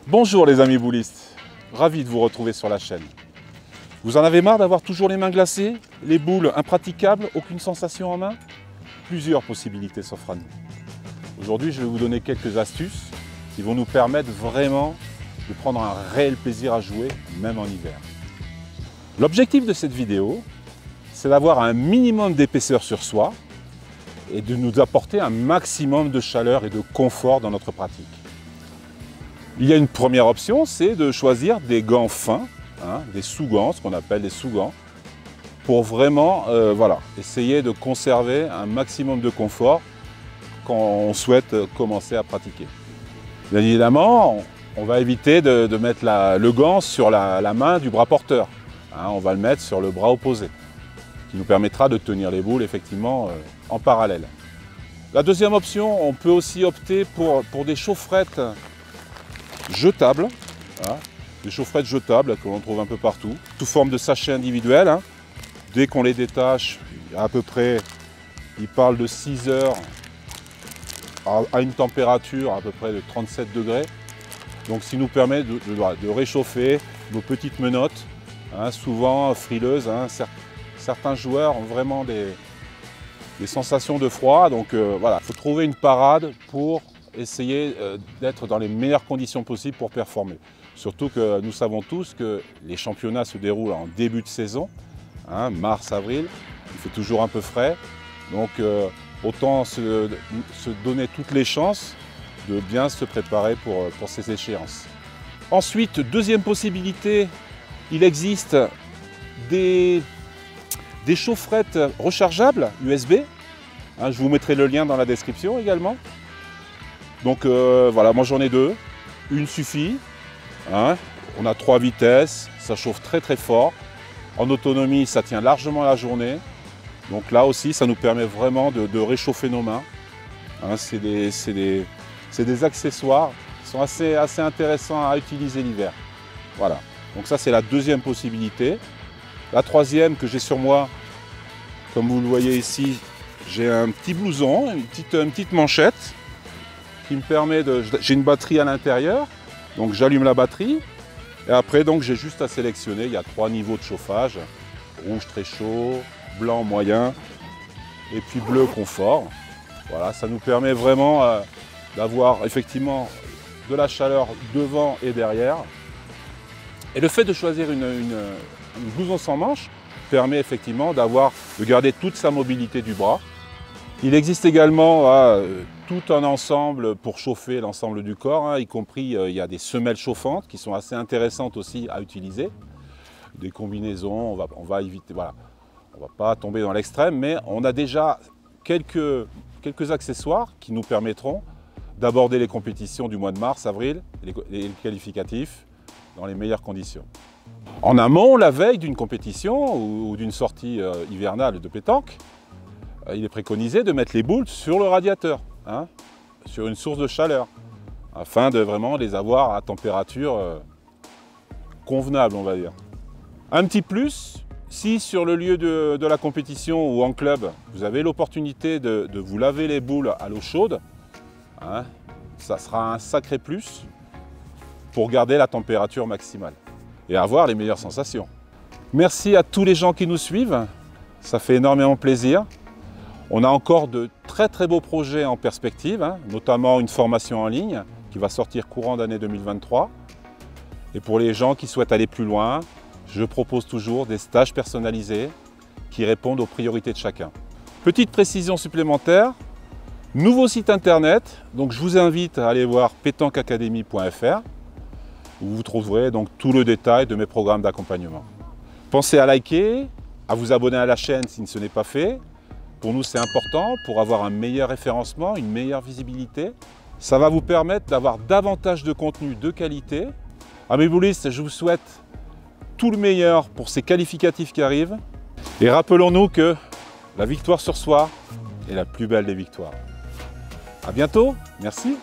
Bonjour les amis boulistes, ravi de vous retrouver sur la chaîne. Vous en avez marre d'avoir toujours les mains glacées, les boules impraticables, aucune sensation en main? Plusieurs possibilités s'offrent à nous. Aujourd'hui, je vais vous donner quelques astuces qui vont nous permettre vraiment de prendre un réel plaisir à jouer, même en hiver. L'objectif de cette vidéo, c'est d'avoir un minimum d'épaisseur sur soi et de nous apporter un maximum de chaleur et de confort dans notre pratique. Il y a une première option, c'est de choisir des gants fins, des sous-gants, ce qu'on appelle des sous-gants, pour vraiment essayer de conserver un maximum de confort quand on souhaite commencer à pratiquer. Bien évidemment, on va éviter de mettre le gant sur la main du bras porteur. On va le mettre sur le bras opposé, qui nous permettra de tenir les boules effectivement en parallèle. La deuxième option, on peut aussi opter pour des chaufferettes jetables, des chaufferettes jetables que l'on trouve un peu partout, sous forme de sachets individuels. Dès qu'on les détache, à peu près, ils parlent de 6 heures à une température à peu près de 37 degrés. Donc, ce qui nous permet de réchauffer nos petites menottes, souvent frileuses. Certains joueurs ont vraiment des sensations de froid. Donc, il faut trouver une parade pour essayer d'être dans les meilleures conditions possibles pour performer. Surtout que nous savons tous que les championnats se déroulent en début de saison, mars, avril, il fait toujours un peu frais. Donc autant se donner toutes les chances de bien se préparer pour ces échéances. Ensuite, deuxième possibilité, il existe des chaufferettes rechargeables USB. Je vous mettrai le lien dans la description également. Donc moi j'en ai deux, une suffit, on a 3 vitesses, ça chauffe très très fort, en autonomie ça tient largement la journée, donc là aussi ça nous permet vraiment de réchauffer nos mains. C'est des accessoires qui sont assez intéressants à utiliser l'hiver. Voilà, donc ça c'est la deuxième possibilité. La troisième que j'ai sur moi, comme vous le voyez ici, j'ai un petit blouson, une petite manchette, qui me permet j'ai une batterie à l'intérieur, donc j'allume la batterie et après donc j'ai juste à sélectionner. Il y a 3 niveaux de chauffage, rouge très chaud, blanc moyen et puis bleu confort. Voilà, ça nous permet vraiment d'avoir effectivement de la chaleur devant et derrière. Et le fait de choisir une blouson sans manche permet effectivement de garder toute sa mobilité du bras. Il existe également tout un ensemble pour chauffer l'ensemble du corps, y compris il y a des semelles chauffantes qui sont assez intéressantes aussi à utiliser. Des combinaisons, on va éviter, voilà, on ne va pas tomber dans l'extrême, mais on a déjà quelques accessoires qui nous permettront d'aborder les compétitions du mois de mars, avril, les qualificatifs dans les meilleures conditions. En amont, la veille d'une compétition ou d'une sortie hivernale de pétanque, il est préconisé de mettre les boules sur le radiateur, sur une source de chaleur, afin de vraiment les avoir à température convenable, on va dire. Un petit plus, si sur le lieu de la compétition ou en club, vous avez l'opportunité de vous laver les boules à l'eau chaude, ça sera un sacré plus pour garder la température maximale et avoir les meilleures sensations. Merci à tous les gens qui nous suivent, ça fait énormément plaisir. On a encore de très très beaux projets en perspective, notamment une formation en ligne qui va sortir courant d'année 2023. Et pour les gens qui souhaitent aller plus loin, je propose toujours des stages personnalisés qui répondent aux priorités de chacun. Petite précision supplémentaire, nouveau site internet, donc je vous invite à aller voir petanqueacademy.fr où vous trouverez donc tout le détail de mes programmes d'accompagnement. Pensez à liker, à vous abonner à la chaîne si ce n'est pas fait. Pour nous, c'est important pour avoir un meilleur référencement, une meilleure visibilité. Ça va vous permettre d'avoir davantage de contenu de qualité. Amis boulistes, je vous souhaite tout le meilleur pour ces qualificatifs qui arrivent. Et rappelons-nous que la victoire sur soi est la plus belle des victoires. À bientôt, merci.